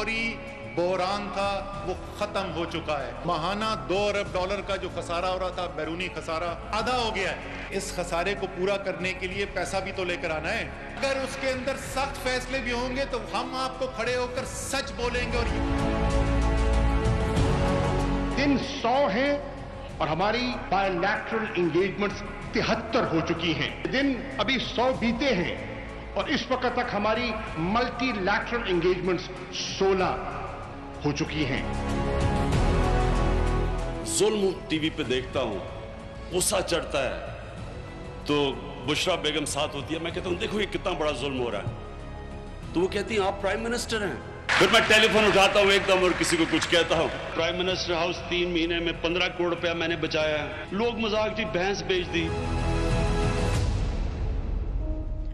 फौरी बहरान था वो खत्म हो चुका है। माहाना $2 अरब का जो खसारा हो रहा था, बैरूनी खसारा, आधा हो गया है। इस खसारे को पूरा करने के लिए पैसा भी तो लेकर आना है। अगर उसके अंदर सख्त फैसले भी होंगे तो हम आपको खड़े होकर सच बोलेंगे। और दिन 100 हैं और हमारी बायलैटरल एंगेजमेंट्स 73 हो चुकी हैं। दिन अभी 100 बीते हैं और इस वक्त तक हमारी मल्टीलैटरल एंगेजमेंट्स 16 हो चुकी हैं। जुल्म टीवी पे देखता हूं, गुस्सा चढ़ता है तो बुशरा बेगम साथ होती है, मैं कहता हूं देखो ये कितना बड़ा जुल्म हो रहा है, तो वो कहती है आप प्राइम मिनिस्टर हैं। फिर मैं टेलीफोन उठाता हूं एकदम और किसी को कुछ कहता हूं, प्राइम मिनिस्टर हाउस 3 महीने में 15 करोड़ रुपया मैंने बचाया है। लोग मजाक की भैंस बेच दी।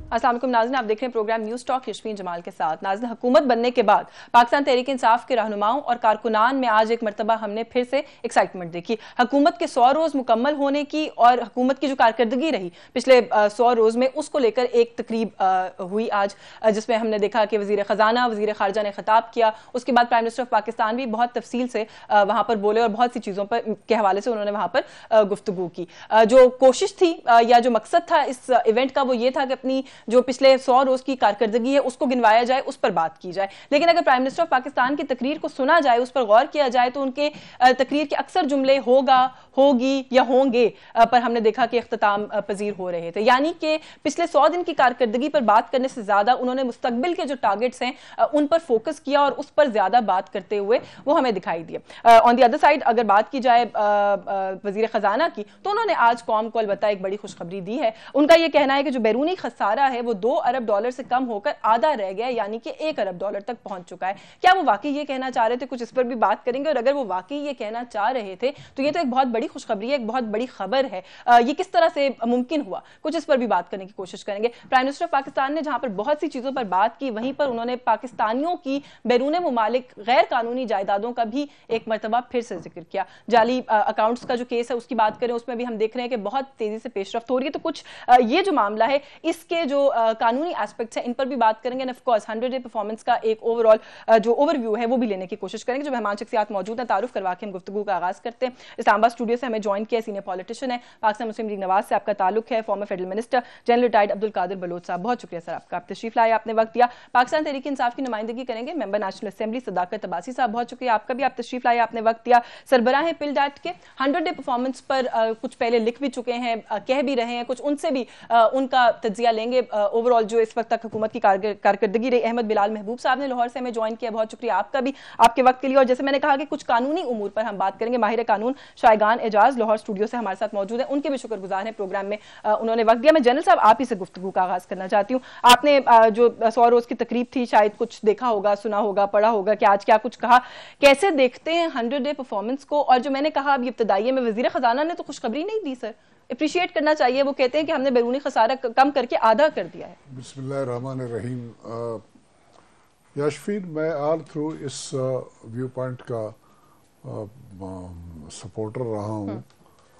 अस्सलाम वालेकुम नाज़रीन, आप देख रहे हैं प्रोग्राम न्यूज़ टॉक यशमीन जमाल के साथ। नाज़रीन, हुकूमत बनने के बाद पाकिस्तान तहरीक इंसाफ के रहनुमाओं और कारकुनान में आज एक मरतबा हमने फिर से एक्साइटमेंट देखी। हुकूमत के 100 रोज़ मुकम्मल होने की और हुकूमत की जो कारकर्दगी रही पिछले 100 रोज़ में, उसको लेकर एक तकरीब हुई आज, जिसमें हमने देखा कि वज़ीर ख़जाना, वज़ीर ख़ारजा ने खिताब किया। उसके बाद प्राइम मिनिस्टर ऑफ पाकिस्तान भी बहुत तफसील से वहाँ पर बोले और बहुत सी चीज़ों पर के हवाले से उन्होंने वहाँ पर गुफ्तगू की। जो कोशिश थी या जो मकसद था इस इवेंट का, वो ये था कि अपनी जो पिछले 100 रोज की कारकर्दगी है उसको गिनवाया जाए, उस पर बात की जाए। लेकिन अगर प्राइम मिनिस्टर ऑफ पाकिस्तान की तकरीर को सुना जाए, उस पर गौर किया जाए, तो उनके तकरीर के अक्सर जुमले होगा, होगी या होंगे पर हमने देखा कि इख्तिताम पजीर हो रहे थे। यानी कि पिछले 100 दिन की कारकर्दगी पर बात करने से ज्यादा उन्होंने मुस्तकबिल के जो टारगेट्स हैं उन पर फोकस किया और उस पर ज्यादा बात करते हुए वो हमें दिखाई दिए। ऑन द अदर साइड अगर बात की जाए वजीर खजाना की, तो उन्होंने आज कौम को अलबत्ता एक बड़ी खुशखबरी दी है। उनका यह कहना है कि जो बैरूनी खसारा है वो $2 अरब से कम होकर आधा रह गया, यानी कि $1 अरब तक पहुंच चुका है। क्या वो वाकई ये कहना चाह रहे थे? कुछ इस पर भी बात करेंगे। और अगर वो वाकई ये कहना चाह रहे थे तो ये तो एक बहुत बड़ी खुशखबरी है, एक बहुत बड़ी खबर है। ये किस तरह से मुमकिन हुआ, कुछ इस पर भी बात करने की कोशिश करेंगे। प्राइम मिनिस्टर ऑफ पाकिस्तान ने जहां पर बहुत सी चीजों पर बात की, वहीं पर उन्होंने पाकिस्तानियों की बैरून मुमालिक गैर कानूनी जायदादों का भी एक मरतबा फिर से जिक्र किया। जाली अकाउंट्स का जो केस है उसकी बात करें, उसमें भी हम देख रहे हैं कि बहुत तेजी से पेशरफ्त हो रही है। तो कुछ ये जो मामला है इसके जो कानूनी एस्पेक्ट्स हैं इन पर भी बात करेंगे। End of course 100 day performance का एक ओवरऑल जो ओवरव्यू है वो भी लेने की कोशिश करेंगे। जो मेहमान शख्सियात मौजूद हैं, तारुफ करवा के हम गुफ्तगू का आगाज करते हैं। इस्लामाबाद स्टूडियो से हमें ज्वाइन किया सीनियर पॉलिटिशियन है, पाकिस्तान मुस्लिम लीग नवाज से आपका ताल्लुक है, former federal minister general retired Abdul Qadir Baloch sahab. बहुत शुक्रिया सर आपका, आप तशरीफ लाए, आपने वक्त दिया। पाकिस्तान तहरीक इंसाफ की नुमाइंदगी करेंगे मेंबर नेशनल असेंबली सदाकत अब्बासी साहब, बहुत शुक्रिया आपका भी, आप तशरीफ लाए, आपने वक्त दिया। सरबराह पिलडाट के 100 डे परफॉर्मेंस पर कुछ पहले लिख भी चुके हैं, कह भी रहे हैं, कुछ उनसे भी उनका तज्जिया लेंगे। ओवरऑल जो इस वक्त तक हुकूमत की कारकर्दगी रही। अहमद बिलाल महबूब साहब ने लाहौर से हमें ज्वाइन किया, बहुत शुक्रिया आपका भी, आपके वक्त के लिए। और जैसे मैंने कहा कि कुछ कानूनी उमूर पर हम बात करेंगे। माहिर कानून शायगान एजाज लाहौर स्टूडियो से हमारे साथ मौजूद है, उनके भी शुक्रगुजार हैं, प्रोग्राम में उन्होंने वक्त दिया। मैं जनरल साहब आप ही से गुफ्तगू का आगाज करना चाहती हूँ। आपने जो 100 रोज की तकरीब थी, शायद कुछ देखा होगा, सुना होगा, पढ़ा होगा कि आज क्या कुछ कहा, कैसे देखते हैं 100 डे परफॉर्मेंस को? और जो मैंने कहा अभी इब्तदाई में, वजीर खजाना ने तो खुशखबरी नहीं दी सर, अप्रिशिएट करना चाहिए। वो कहते हैं कि हमने बैरूनी खसारा कम करके आधा कर दिया है। बिस्मिल्लाहिर्रहमानिर्रहीम। याशफीन, मैं ऑल थ्रू इस व्यू पॉइंट का सपोर्टर रहा हूँ,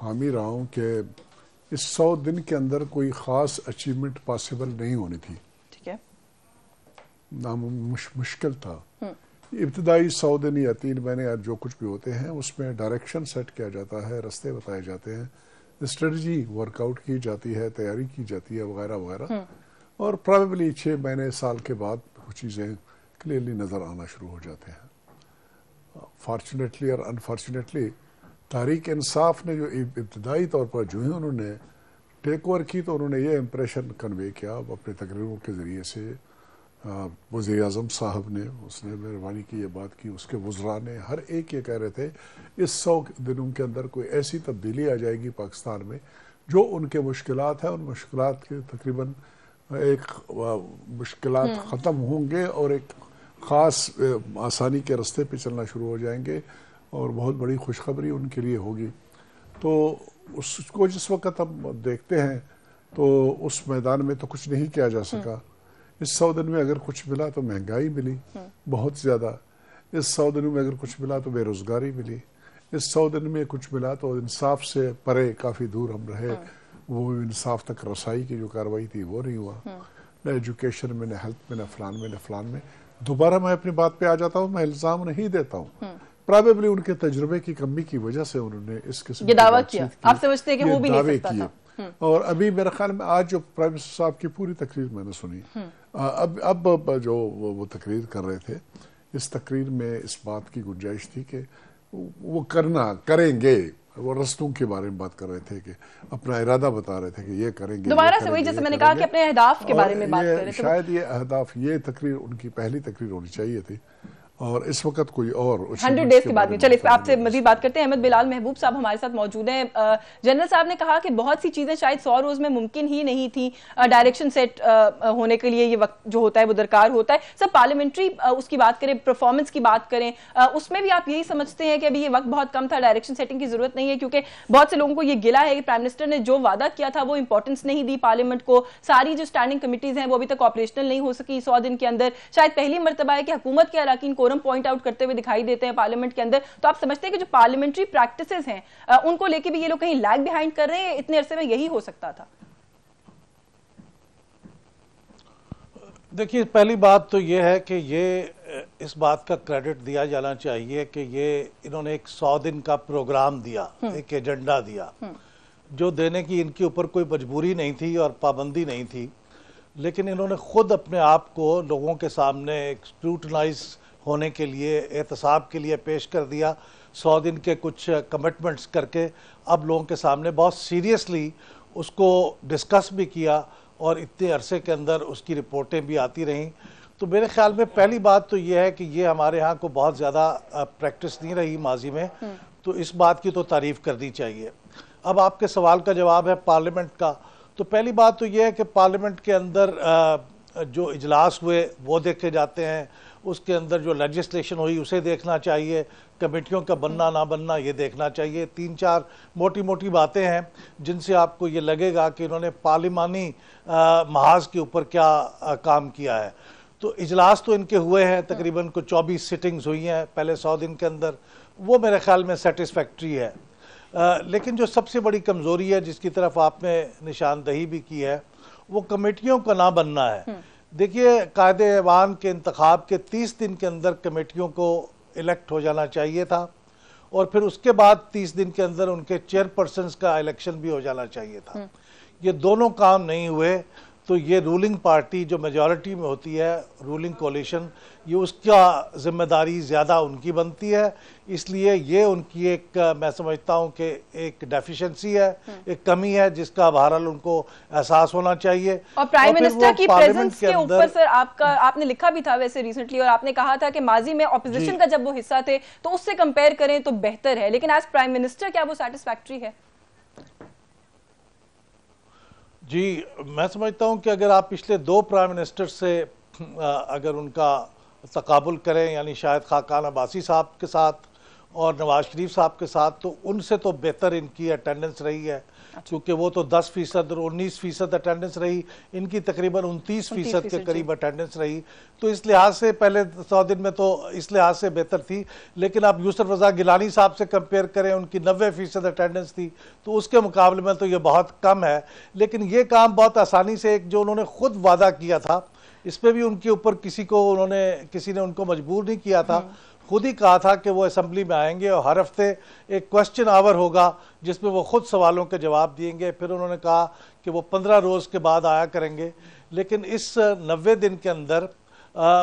हामी रहा हूँ कि इस 100 दिन के अंदर कोई ख़ास अचीवमेंट पॉसिबल नहीं होनी थी। ठीक है, मुश्किल था। इब्तदाई 100 दिन या 3 महीने जो कुछ भी होते हैं उसमें डायरेक्शन सेट किया जाता है, रास्ते बताए जाते हैं, स्ट्रेटजी वर्कआउट की जाती है, तैयारी की जाती है, वगैरह वगैरह। और प्रॉबेबली 6 महीने साल के बाद वो चीज़ें क्लियरली नज़र आना शुरू हो जाते हैं। फॉर्चुनेटली और अनफॉर्चुनेटली तहरीक इंसाफ ने जो इब्तदाई तौर पर जो ही उन्होंने टेक ओवर की, तो उन्होंने ये इम्प्रेशन कन्वे किया अपने तकरीरों के ज़रिए से। वज़ीर आज़म साहब ने, उसने मेहरबानी की ये बात की, उसके वज़रा ने, हर एक ये कह रहे थे इस 100 दिनों के अंदर कोई ऐसी तब्दीली आ जाएगी पाकिस्तान में जो उनके मुश्किलात हैं, उन मुश्किलात के तकरीबन एक मुश्किलात ख़त्म होंगे और एक ख़ास आसानी के रास्ते पे चलना शुरू हो जाएंगे और बहुत बड़ी खुशखबरी उनके लिए होगी। तो उसको जिस वक्त हम देखते हैं तो उस मैदान में तो कुछ नहीं किया जा सका। इस 100 दिन में अगर कुछ मिला तो महंगाई मिली बहुत ज़्यादा, इस 100 दिनों में अगर कुछ मिला तो बेरोज़गारी मिली, इस 100 दिन में कुछ मिला तो इंसाफ से परे काफ़ी दूर हम रहे, वो इंसाफ तक रसाई की जो कार्रवाई थी वो नहीं हुआ, न एजुकेशन में, न हेल्थ में, न फलान में, न फलान में। दोबारा मैं अपनी बात पे आ जाता हूँ, मैं इल्जाम नहीं देता हूँ, प्रोबेबली उनके तजुर्बे की कमी की वजह से उन्होंने इस किस्म ये दावा किया। आप समझते हैं कि वो भी नहीं सकता था? और अभी मेरे ख्याल में आज जो प्राइम मिनिस्टर साहब की पूरी तकरीर मैंने सुनी, अब जो वो तकरीर कर रहे थे, इस तकरीर में इस बात की गुंजाइश थी कि वो करेंगे, वो रस्तों के बारे में बात कर रहे थे कि अपना इरादा बता रहे थे कि ये करेंगे। दोबारा से वही जैसे मैंने कहा कि अपने अहदाफ के बारे में बात कर रहे थे। शायद ये अहदाफ, ये तकरीर उनकी पहली तकरीर होनी चाहिए थी, और इस वक्त कोई और 100 डेज के बाद में। चलिए आपसे मजीद बात करते हैं। अहमद बिलाल महबूब साहब हमारे साथ मौजूद हैं। जनरल साहब ने कहा कि बहुत सी चीजें शायद 100 रोज में मुमकिन ही नहीं थी, डायरेक्शन सेट होने के लिए ये वक्त जो होता है वो दरकार होता है। सब पार्लियामेंट्री उसकी बात करें, परफॉर्मेंस की बात करें, उसमें भी आप यही समझते हैं कि अभी ये वक्त बहुत कम था, डायरेक्शन सेटिंग की जरूरत नहीं है? क्योंकि बहुत से लोगों को ये गिला है कि प्राइम मिनिस्टर ने जो वादा किया था वो इंपॉर्टेंस नहीं दी पार्लियामेंट को, सारी जो स्टैंडिंग कमिटीज हैं वो अभी तक ऑपरेशनल नहीं हो सकी 100 दिन के अंदर। शायद पहली मर्तबा है कि हुकूमत के अरकान कोरम पॉइंट आउट करते हुए दिखाई देते हैं पार्लियामेंट के अंदर। तो आप समझते हैं कि जो पार्लियामेंट्री प्रैक्टिसेस हैं उनको लेके भी ये लोग कहीं लैग बिहाइंड कर रहे हैं? इतने अरसे में यही हो सकता था? देखिए, पहली बात तो ये है कि ये इस बात का क्रेडिट दिया जाना चाहिए कि ये इन्होंने एक 100 दिन का प्रोग्राम दिया, एक एजेंडा दिया, जो देने की इनके ऊपर कोई मजबूरी नहीं थी और पाबंदी नहीं थी, लेकिन इन्होंने खुद अपने आप को लोगों के सामने स्क्रूटनाइज होने के लिए, एहतसाब के लिए पेश कर दिया। 100 दिन के कुछ कमिटमेंट्स करके अब लोगों के सामने बहुत सीरियसली उसको डिस्कस भी किया, और इतने अरसे के अंदर उसकी रिपोर्टें भी आती रहीं। तो मेरे ख्याल में पहली बात तो ये है कि ये हमारे यहाँ को बहुत ज़्यादा प्रैक्टिस नहीं रही माजी में, तो इस बात की तो तारीफ़ करनी चाहिए। अब आपके सवाल का जवाब है पार्लियामेंट का, तो पहली बात तो ये है कि पार्लियामेंट के अंदर जो इजलास हुए वो देखे जाते हैं, उसके अंदर जो लेजिस्लेशन हुई उसे देखना चाहिए, कमेटियों का बनना ना बनना ये देखना चाहिए। 3-4 मोटी मोटी बातें हैं जिनसे आपको ये लगेगा कि इन्होंने पार्लिमानी महाज के ऊपर क्या काम किया है। तो इजलास तो इनके हुए हैं, तकरीबन कुछ 24 सिटिंग्स हुई हैं पहले 100 दिन के अंदर, वो मेरे ख्याल में सेटिस्फैक्ट्री है। लेकिन जो सबसे बड़ी कमज़ोरी है जिसकी तरफ आपने निशानदही भी की है, वो कमेटियों का ना बनना है। देखिए, कायदे-ए-ऐवान के इंतखाब के 30 दिन के अंदर कमेटियों को इलेक्ट हो जाना चाहिए था, और फिर उसके बाद 30 दिन के अंदर उनके चेयरपर्सन्स का इलेक्शन भी हो जाना चाहिए था। ये दोनों काम नहीं हुए, तो ये रूलिंग पार्टी जो मेजॉरिटी में होती है, रूलिंग कोalition, ये उसका जिम्मेदारी ज़्यादा उनकी बनती है। इसलिए ये उनकी एक, मैं समझता हूँ कि एक डेफिशिएंसी है, एक कमी है जिसका बहरहाल उनको एहसास होना चाहिए। और प्राइम मिनिस्टर की प्रेजेंस के ऊपर सर आपने लिखा भी था वैसे रिसेंटली, और आपने कहा था कि माजी में ऑपोजिशन का जब वो हिस्सा थे तो उससे कंपेयर करें तो बेहतर है, लेकिन एज प्राइम मिनिस्टर क्या वो सेटिस्फैक्ट्री है? जी, मैं समझता हूं कि अगर आप पिछले 2 प्राइम मिनिस्टर से अगर उनका तकाबुल करें, यानी शाहिद खाकान अब्बासी साहब के साथ और नवाज शरीफ साहब के साथ, तो उनसे तो बेहतर इनकी अटेंडेंस रही है। क्योंकि वो तो 10% और 19% अटेंडेंस रही, इनकी तकरीबन 29% के करीब अटेंडेंस रही। तो इस लिहाज से पहले 100 दिन में तो इस लिहाज से बेहतर थी। लेकिन आप यूसुफ रज़ा गिलानी साहब से कंपेयर करें, उनकी 90% अटेंडेंस थी, तो उसके मुकाबले में तो ये बहुत कम है। लेकिन ये काम बहुत आसानी से, एक जो उन्होंने खुद वादा किया था, इस पर भी उनके ऊपर किसी ने उनको मजबूर नहीं किया था। खुद ही कहा था कि वो असेंबली में आएंगे और हर हफ्ते एक क्वेश्चन आवर होगा जिसमें वो खुद सवालों के जवाब देंगे। फिर उन्होंने कहा कि वो 15 रोज़ के बाद आया करेंगे। लेकिन इस 90 दिन के अंदर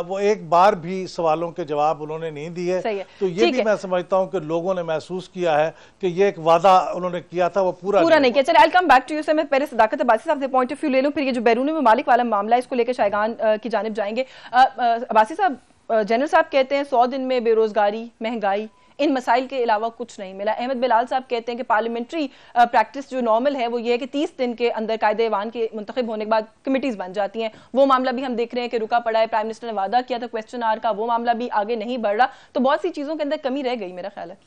वो एक बार भी सवालों के जवाब उन्होंने नहीं दिए। तो ये भी मैं समझता हूं कि लोगों ने महसूस किया है कि ये एक वादा उन्होंने किया था वो पूरा नहीं किया। चलिए, I will come back to you sir. मैं पहले सदाकत अब्बासी साहब से पॉइंट ऑफ व्यू ले लूं, फिर ये जो बैरूनी ममालिक वाला मामला है इसको लेकर शायगान की जानिब जाएंगे। अब्बासी साहब, जनरल साहब कहते हैं 100 दिन में बेरोजगारी, महंगाई, इन मसाइल के अलावा कुछ नहीं मिला। अहमद बिलाल साहब कहते हैं कि पार्लियामेंट्री प्रैक्टिस जो नॉर्मल है वो ये है कि 30 दिन के अंदर कायदे-ए-ऐवान के मुंतखब होने के बाद कमिटीज बन जाती हैं। वो मामला भी हम देख रहे हैं कि रुका पड़ा है। प्राइम मिनिस्टर ने वादा किया था क्वेश्चन आवर का, वो मामला भी आगे नहीं बढ़ रहा। तो बहुत सी चीज़ों के अंदर कमी रह गई मेरा ख्याल है।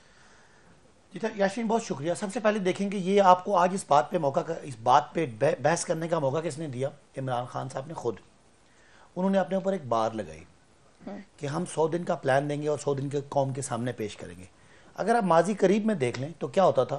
जी याशीन, बहुत शुक्रिया। सबसे पहले देखेंगे ये आपको आज इस बात पे बहस करने का मौका किसने दिया? इमरान खान साहब ने खुद। उन्होंने अपने ऊपर एक बार लगाई कि हम 100 दिन का प्लान देंगे और 100 दिन के कौम के सामने पेश करेंगे। अगर आप माजी करीब में देख लें तो क्या होता था,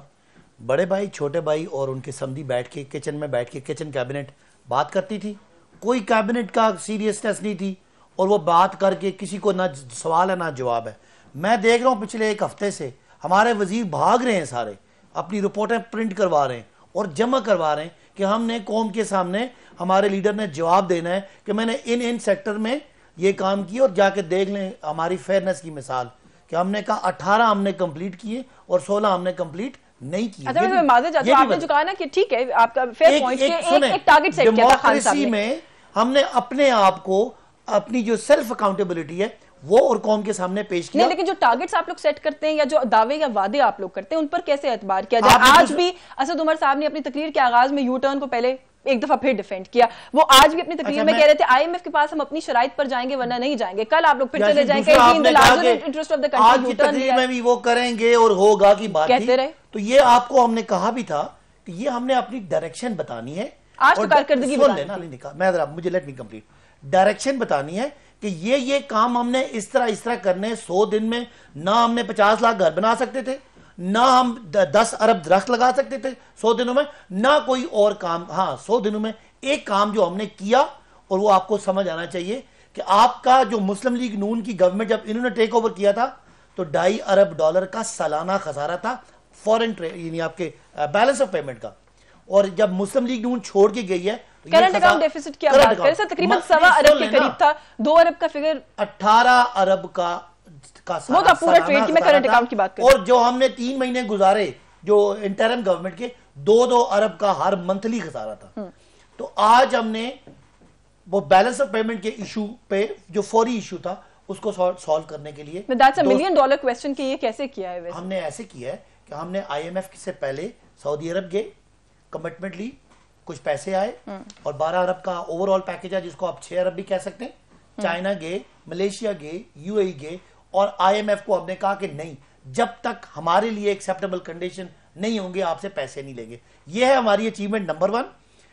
बड़े भाई छोटे भाई और उनके समधी बैठ के किचन में बैठ के किचन कैबिनेट बात करती थी। कोई कैबिनेट का सीरियसनेस नहीं थी। और वो बात करके किसी को ना सवाल है ना जवाब है। मैं देख रहा हूँ पिछले एक हफ्ते से हमारे वजीर भाग रहे हैं, सारे अपनी रिपोर्टें प्रिंट करवा रहे हैं और जमा करवा रहे हैं कि हमने कौम के सामने हमारे लीडर ने जवाब देना है कि मैंने इन सेक्टर में ये काम किया, और जाके देख लें हमारी फेयरनेस की मिसाल कि हमने कहा 18 हमने कंप्लीट किए और 16 हमने कंप्लीट नहीं किए। अच्छा, मैं माजूद चाहता हूं, आपने जो कहा ना कि ठीक है, आपका फेयर पॉइंट के एक टारगेट सेट किया था खान साहब ने। में हमने अपने आप को, अपनी जो सेल्फ अकाउंटेबिलिटी है वो और कौम के सामने पेश किया। नहीं, लेकिन जो टारगेट्स आप लोग सेट करते हैं या जो दावे या वादे आप लोग करते हैं उन पर कैसे एतबार किया जाए? आज भी असद उमर साहब ने अपनी तकरीर के आगाज में यू टर्न को पहले एक दफा फिर डिफेंड किया। वो आज भी अपनी तकरीर में कह रहे थे आईएमएफ के पास हम अपनी शराइत पर जाएंगे वरना नहीं जाएंगे। कल आप लोग फिर चले जाएंगे interest of the country, U turn में भी वो करेंगे और होगा की बात कहते रहे। तो ये आपको हमने कहा भी था कि ये हमने अपनी डायरेक्शन बतानी है। आज तो कारकर्दगी मुझे लेट मी कंप्लीट। डायरेक्शन बतानी है कि ये काम हमने इस तरह करने 100 दिन में। ना हमने 50 लाख घर बना सकते थे, ना हम 10 अरब दरख्त लगा सकते थे 100 दिनों में, ना कोई और काम। हाँ, 100 दिनों में एक काम जो हमने किया, और वो आपको समझ आना चाहिए कि आपका जो मुस्लिम लीग नून की गवर्नमेंट जब इन्होंने टेक ओवर किया था तो $2.5 अरब का सालाना खसारा था फॉरेन ट्रेड, यानी आपके बैलेंस ऑफ पेमेंट का। और जब मुस्लिम लीग नून छोड़ के गई है तो करंट अकाउंट डेफिसिट की बात करें सर, तकरीबन 1.25 अरब के करीब था। 2 अरब का फिगर 18 अरब का वो था पूरा ट्रेड की। मैं करंट अकाउंट की बात कर रहा हूं। और जो हमने 3 महीने गुजारे जो इंटरिम गवर्नमेंट के 2-2 अरब का हर मंथली खसारा था। तो आज हमने वो बैलेंस ऑफ पेमेंट के इशू पे जो फौरी इशू था उसको सॉल्व करने के लिए दैट्स अ $1 मिलियन क्वेश्चन कि ये कैसे किया है। वैसे हमने ऐसे किया है कि हमने आईएमएफ से पहले सऊदी अरब गए, कमिटमेंट ली, कुछ पैसे आए और 12 अरब का ओवरऑल पैकेज है जिसको आप 6 अरब भी कह सकते हैं। चाइना गए, मलेशिया गए, यूएई गए, और आईएमएफ को हमने कहा कि नहीं, जब तक हमारे लिए एक्सेप्टेबल कंडीशन नहीं होंगे आपसे पैसे नहीं लेंगे। यह है हमारी achievement number 1।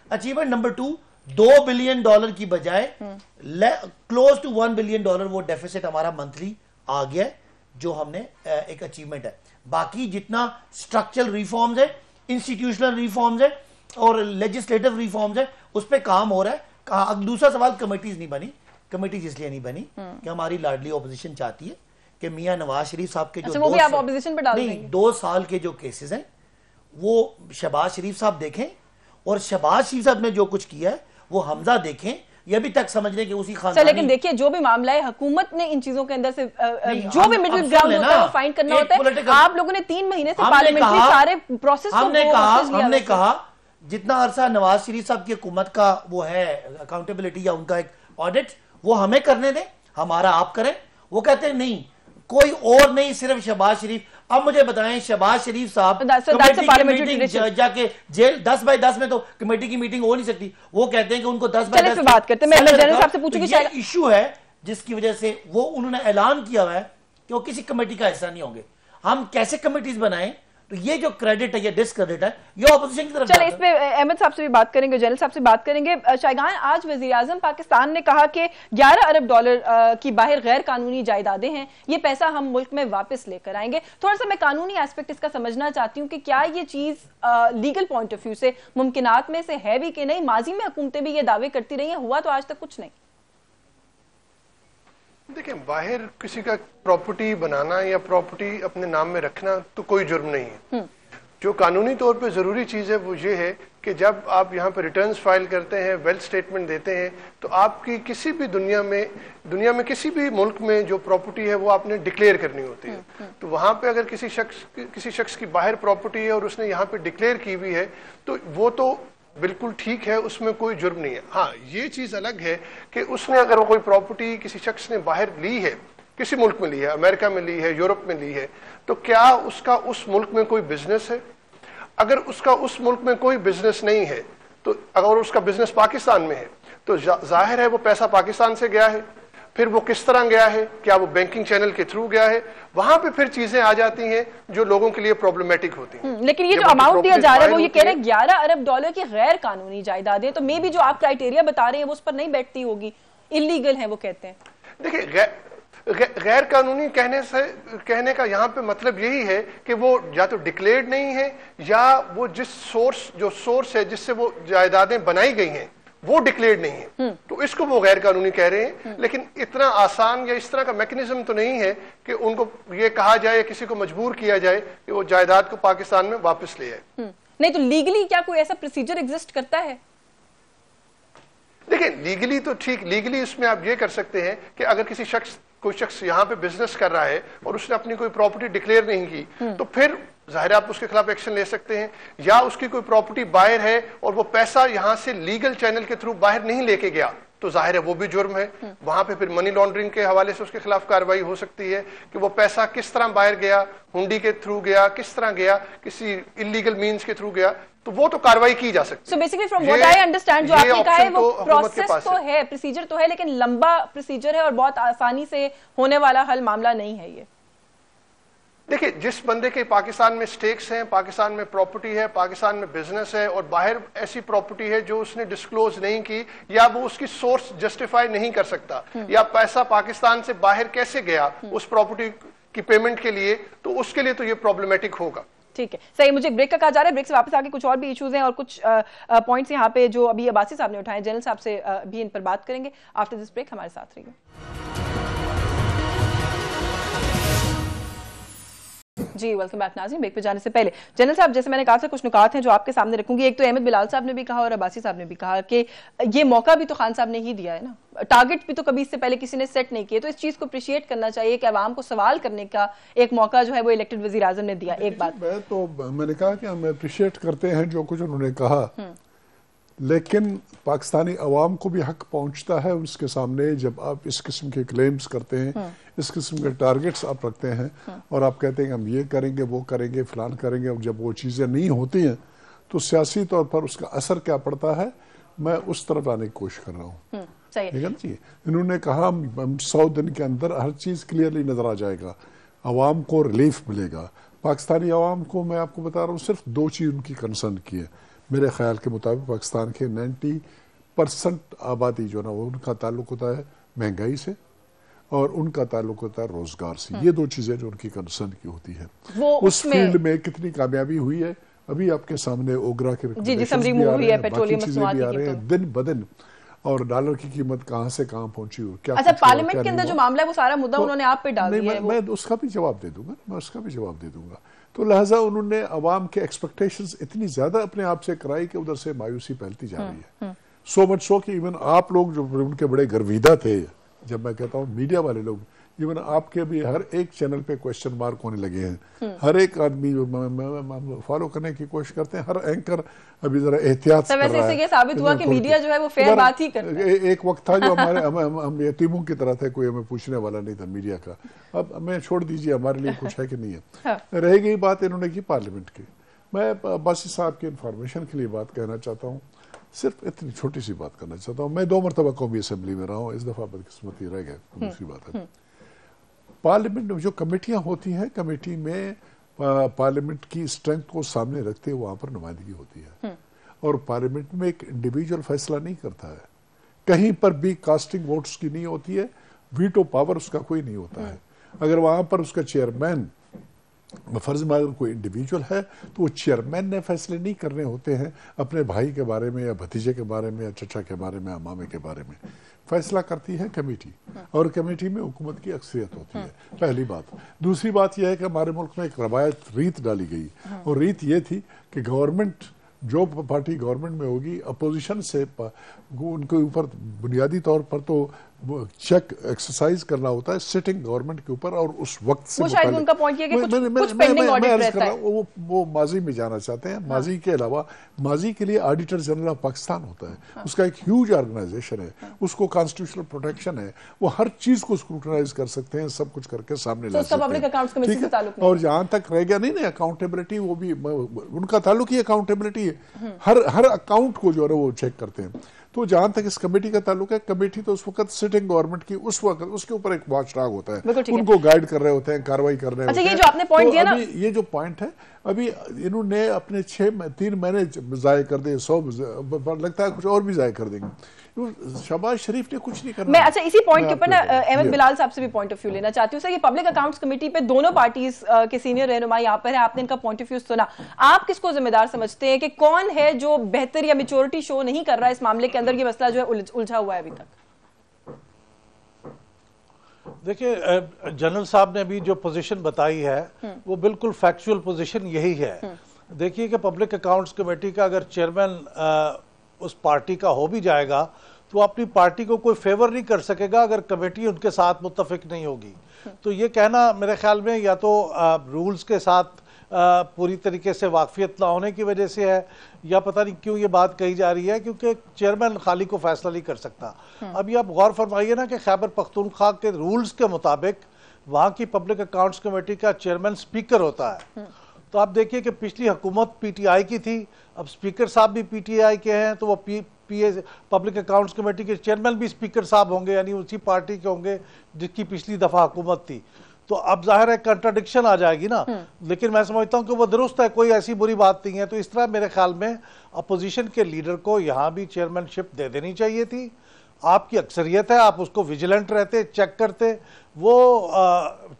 Achievement number 2, $2 billion की बजाय क्लोज टू $1 बिलियन वो डेफिसिट हमारा मंथली आ गया, जो हमने एक अचीवमेंट है। बाकी जितना स्ट्रक्चरल रिफॉर्म्स है, इंस्टीट्यूशनल रिफॉर्म्स है और लेजिस्लेटिव रिफॉर्म्स है, उस पर काम हो रहा है। अब दूसरा सवाल, कमेटीज नहीं बनी। कमेटीज इसलिए नहीं बनी कि हमारी लाडली ऑपोजिशन चाहती है कि मियां नवाज शरीफ साहब के जो वो भी आप ऑपोजिशन पे डाल देंगे। 2 साल के जो केसेस हैं वो शहबाज शरीफ साहब देखें, और शहबाज शरीफ साहब ने जो कुछ किया है वो हमजा देखें। ये भी तक समझने के उसी खानदानी। लेकिन देखिए, जो भी मामला है हुकूमत ने इन चीजों के अंदर से जो भी मिडिल ग्राउंड होता है वो फाइंड करना होता है। आप लोगों ने 3 महीने से पार्लियामेंट्री सारे प्रोसेस को हमने कहा जितना अरसा नवाज शरीफ साहब की हुकूमत का वो है अकाउंटेबिलिटी या उनका एक ऑडिट, वो हमें करने दें, हमारा आप करें। वो कहते हैं नहीं, कोई और नहीं, सिर्फ शहबाज शरीफ। अब मुझे बताएं, शहबाज शरीफ साहब जाके जेल 10x10 में तो कमेटी की मीटिंग हो नहीं सकती। वो कहते हैं कि उनको 10x10 बात करते हैं। मैं जनरल साहब से पूछूंगी, शायद इशू है जिसकी वजह से वो उन्होंने ऐलान किया हुआ है कि वो किसी कमेटी का हिस्सा नहीं होंगे। हम कैसे कमेटीज बनाएं? तो ये जो क्रेडिट है, ये डिसक्रेडिट है, ये ऑपोजिशन की तरफ। चलिए, इस पे अहमद साहब से भी बात करेंगे, जनरल साहब से बात करेंगे। शायगान, आज वजीर आजम पाकिस्तान ने कहा कि $11 अरब की बाहर गैर कानूनी जायदादें हैं, ये पैसा हम मुल्क में वापस लेकर आएंगे। थोड़ा सा मैं कानूनी एस्पेक्ट इसका समझना चाहती हूँ कि क्या ये चीज लीगल पॉइंट ऑफ व्यू से मुमकिनात में से है भी कि नहीं? माजी में हुकूमतें भी ये दावे करती रही हैं, हुआ तो आज तक कुछ नहीं। देखिए, बाहर किसी का प्रॉपर्टी बनाना या प्रॉपर्टी अपने नाम में रखना तो कोई जुर्म नहीं है। जो कानूनी तौर पे ज़रूरी चीज़ है वो ये है कि जब आप यहाँ पे रिटर्न्स फाइल करते हैं, वेल्थ स्टेटमेंट देते हैं, तो आपकी किसी भी दुनिया में किसी भी मुल्क में जो प्रॉपर्टी है वो आपने डिक्लेयर करनी होती है। तो वहाँ पे अगर किसी शख्स की बाहर प्रॉपर्टी है और उसने यहाँ पे डिक्लेयर की हुई है तो वो तो बिल्कुल ठीक है, उसमें कोई जुर्म नहीं है। हाँ, ये चीज़ अलग है कि उसने अगर वो कोई प्रॉपर्टी किसी शख्स ने बाहर ली है, किसी मुल्क में ली है, अमेरिका में ली है, यूरोप में ली है, तो क्या उसका उस मुल्क में कोई बिजनेस है? अगर उसका उस मुल्क में कोई बिजनेस नहीं है, तो अगर उसका बिजनेस पाकिस्तान में है तो जाहिर है वो पैसा पाकिस्तान से गया है। फिर वो किस तरह गया है, क्या वो बैंकिंग चैनल के थ्रू गया है? वहां पे फिर चीजें आ जाती हैं जो लोगों के लिए प्रॉब्लमेटिक होती हैं। लेकिन ये जो अमाउंट दिया जा रहा है वो ये कह रहे हैं $11 अरब की गैर कानूनी जायदादें, तो मे भी जो आप क्राइटेरिया बता रहे हैं वो उस पर नहीं बैठती होगी, इलीगल है वो कहते हैं। देखिए, गैर कानूनी कहने का यहाँ पे मतलब यही है कि वो या तो डिक्लेयर्ड नहीं है, या वो जो सोर्स है जिससे वो जायदादें बनाई गई हैं वो डिक्लेयर्ड नहीं है, तो इसको वो गैर कानूनी कह रहे हैं। लेकिन इतना आसान या इस तरह का मैकेनिज्म तो नहीं है कि उनको ये कहा जाए, किसी को मजबूर किया जाए कि वो जायदाद को पाकिस्तान में वापस ले आए। नहीं तो लीगली क्या कोई ऐसा प्रोसीजर एग्जिस्ट करता है? देखिए लीगली तो ठीक, लीगली इसमें आप ये कर सकते हैं कि अगर कोई शख्स यहाँ पे बिजनेस कर रहा है और उसने अपनी कोई प्रॉपर्टी डिक्लेयर नहीं की, तो फिर जाहिर है आप उसके खिलाफ एक्शन ले सकते हैं। या उसकी कोई प्रॉपर्टी बाहर है और वो पैसा यहाँ से लीगल चैनल के थ्रू बाहर नहीं लेके गया, तो जाहिर है वो भी जुर्म है। वहां पे फिर मनी लॉन्ड्रिंग के हवाले से उसके खिलाफ कार्रवाई हो सकती है कि वो पैसा किस तरह बाहर गया, हुंडी के थ्रू गया, किस तरह गया, किसी इलीगल मीन्स के थ्रू गया, तो वो तो कार्रवाई की जा सकती है। So basically from what I understand, जो आपने कहा है वो प्रोसेस तो है, प्रोसीजर तो है, लेकिन लंबा प्रोसीजर है और बहुत आसानी से होने वाला हल मामला नहीं है ये। देखिए जिस बंदे के पाकिस्तान में स्टेक्स हैं, पाकिस्तान में प्रॉपर्टी है, पाकिस्तान में बिजनेस है और बाहर ऐसी प्रॉपर्टी है जो उसने डिस्क्लोज नहीं की या वो उसकी सोर्स जस्टिफाई नहीं कर सकता, या पैसा पाकिस्तान से बाहर कैसे गया उस प्रॉपर्टी की पेमेंट के लिए, तो उसके लिए तो ये प्रॉब्लमेटिक होगा। ठीक है, सही। मुझे ब्रेक का कहा जा रहा है, ब्रेक से वापस आके कुछ और भी इश्यूज हैं और कुछ पॉइंट्स यहाँ पे जो अभी अब्बासी साहब ने उठाए, जनरल साहब से भी इन पर बात करेंगे। आफ्टर दिस ब्रेक हमारे साथ रहिए। जी वेलकम बैक नाज़रीन। ब्रेक पे जाने से पहले जनरल साहब, जैसे मैंने कहा था, कुछ नुकात हैं जो आपके सामने रखूंगी। एक तो अहमद बिलाल साहब ने भी कहा और अब्बासी साहब ने भी कहा कि ये मौका भी तो खान साहब ने ही दिया है ना, टारगेट भी तो कभी इससे पहले किसी ने सेट नहीं किए, तो इस चीज को अप्रिशिएट करना चाहिए कि अवाम को सवाल करने का एक मौका जो है वो इलेक्टेड वजीर आजम ने दिया। एक बात मैंने कहा कि हम अप्रिशिएट करते हैं जो कुछ उन्होंने कहा, लेकिन पाकिस्तानी अवाम को भी हक पहुंचता है उसके सामने जब आप इस किस्म के क्लेम्स करते हैं, इस किस्म के टारगेट्स आप रखते हैं और आप कहते हैं हम ये करेंगे, वो करेंगे, फलान करेंगे, और जब वो चीज़ें नहीं होती हैं तो सियासी तौर पर उसका असर क्या पड़ता है, मैं उस तरफ आने की कोशिश कर रहा हूँ। ठीक है जी। इन्होंने कहा हम 100 दिन के अंदर हर चीज़ क्लियरली नज़र आ जाएगा, अवाम को रिलीफ मिलेगा। पाकिस्तानी अवाम को मैं आपको बता रहा हूँ सिर्फ 2 चीज़ उनकी कंसर्न की है मेरे ख्याल के मुताबिक। पाकिस्तान के 90% आबादी जो ना वो उनका ताल्लुक होता है महंगाई से और उनका ताल्लुक होता है रोजगार से। ये 2 चीजें जो उनकी कंसर्न की होती है। उस फील्ड में कितनी कामयाबी हुई है अभी आपके सामने ओगरा के चीजें भी आ रहे हैं दिन ब दिन, और डॉलर की कीमत कहां से कहां पहुंची हो, क्या अच्छा पार्लियामेंट के अंदर जो मामला है वो सारा मुद्दा उन्होंने आप पे डाल दिया है। मैं उसका भी जवाब दे दूंगा, तो लिहाजा उन्होंने अवाम के एक्सपेक्टेशंस इतनी ज्यादा अपने आप से कराई कि उधर से मायूसी फैलती जा रही है। सो मच सो कि इवन आप लोग जो उनके बड़े गर्विदा थे, जब मैं कहता हूँ मीडिया वाले लोग, इवन आपके भी हर एक चैनल पे क्वेश्चन मार्क होने लगे हैं। हर एक आदमी फॉलो करने की कोशिश करते हैं, हर एंकर अभी जरा एहतियात कर रहा है। ये साबित हुआ कि मीडिया जो है वो फेयर बात ही करता है। एक वक्त था जो हमारे हम यतीमों की तरह थे, कोई हमें पूछने वाला नहीं था मीडिया का। अब हमें छोड़ दीजिए, हमारे लिए कुछ है कि नहीं है। रह गई बात इन्होंने की पार्लियामेंट की, मैं अब्बासी साहब की इंफॉर्मेशन के लिए बात कहना चाहता हूँ, सिर्फ इतनी छोटी सी बात करना चाहता हूँ। मैं 2 मरतबा कौमी असम्बली में रहा हूँ, इस दफा बदकिस्मती रह गया, दूसरी बात है। पार्लियामेंट में जो कमेटियां होती हैं, कमेटी में पार्लियामेंट की स्ट्रेंथ को सामने रखते हुए वहां पर नुमाइंदगी होती है, और पार्लियामेंट में एक इंडिविजुअल फैसला नहीं करता है, कहीं पर भी कास्टिंग वोट्स की नहीं होती है, वीटो पावर उसका कोई नहीं होता है। अगर वहां पर उसका चेयरमैन, फर्ज में अगर कोई इंडिविजुअल है तो वो चेयरमैन ने फैसले नहीं करने होते हैं अपने भाई के बारे में या भतीजे के बारे में या चचा के बारे में या मामे के बारे में, फैसला करती है कमेटी, और कमेटी में हुकूमत की अक्सरियत होती है। पहली बात। दूसरी बात यह है कि हमारे मुल्क में एक रवायत, रीत डाली गई, और रीत ये थी कि गवर्नमेंट, जो पार्टी गवर्नमेंट में होगी, अपोजिशन से उनके ऊपर बुनियादी तौर पर तो चेक एक्सरसाइज करना होता है सिटिंग गवर्नमेंट के ऊपर, और उस वक्त से वो शायद उनका पॉइंट ये कि कुछ पेंडिंग ऑडिट रहता है। वो माजी में जाना चाहते हैं। माजी के अलावा, माजी के लिए ऑडिटर जनरल ऑफ पाकिस्तान होता है, उसका एक ह्यूज ऑर्गेनाइजेशन है, उसको कॉन्स्टिट्यूशनल प्रोटेक्शन है, वो हर चीज को स्क्रूटनाइज कर सकते हैं, सब कुछ करके सामने ला सकते हैं। और जहां तक रह गया नहीं अकाउंटेबिलिटी, वो भी उनका ताल्लुक ही अकाउंटेबिलिटी है, हर अकाउंट को जो है वो चेक करते हैं। तो जहां तक इस कमेटी का ताल्लुक है, कमेटी तो उस वक्त सिटिंग गवर्नमेंट की, उस वक्त उसके ऊपर एक वॉचडॉग होता है, उनको गाइड कर रहे होते हैं, कार्रवाई कर रहे होते हैं। ये जो आपने पॉइंट दिया ना, ये जो पॉइंट है, अभी इन्होंने अपने 3 महीने जाये कर दिए, 100 लगता है कुछ और भी जाये कर देंगे। शहबाज शरीफ ने कुछ नहीं करना। मैं अच्छा इसी पॉइंट के ऊपर ना अहमद बिलाल साहब से भी पॉइंट ऑफ व्यू लेना चाहती हूँ सर। ये पब्लिक अकाउंट्स कमेटी पे दोनों पार्टीज के सीनियर रहनुमा यहाँ पर है, आपने इनका पॉइंट ऑफ व्यू सुना, आप किसको जिम्मेदार समझते हैं कि कौन है जो बेहतर या मेच्योरिटी शो नहीं कर रहा है इस मामले के अंदर? ये मसला जो है उलझा हुआ है अभी तक। देखिए, जनरल साहब ने अभी जो पोजीशन बताई है वो बिल्कुल फैक्चुअल पोजीशन यही है। देखिए कि पब्लिक अकाउंट्स कमेटी का अगर चेयरमैन उस पार्टी का हो भी जाएगा तो अपनी पार्टी को कोई फेवर नहीं कर सकेगा अगर कमेटी उनके साथ मुत्तफिक नहीं होगी। तो ये कहना मेरे ख्याल में या तो रूल्स के साथ पूरी तरीके से वाकफियत ना होने की वजह से है, या पता नहीं क्यों ये बात कही जा रही है, क्योंकि चेयरमैन खाली को फैसला नहीं कर सकता। अभी आप गौर फरमाइए ना कि खैबर पख्तूनख्वा के रूल्स के मुताबिक वहाँ की पब्लिक अकाउंट्स कमेटी का चेयरमैन स्पीकर होता है। तो आप देखिए कि पिछली हुकूमत पीटीआई की थी, अब स्पीकर साहब भी पीटीआई के हैं, तो वो पब्लिक अकाउंट्स कमेटी के चेयरमैन भी स्पीकर साहब होंगे, यानी उसी पार्टी के होंगे जिसकी पिछली दफा हुकूमत थी। तो अब जाहिर है कंट्राडिक्शन आ जाएगी ना, लेकिन मैं समझता हूं कि वो दुरुस्त है, कोई ऐसी बुरी बात नहीं है। तो इस तरह मेरे ख्याल में अपोजिशन के लीडर को यहाँ भी चेयरमैनशिप दे देनी चाहिए थी। आपकी अक्सरियत है, आप उसको विजिलेंट रहते, चेक करते, वो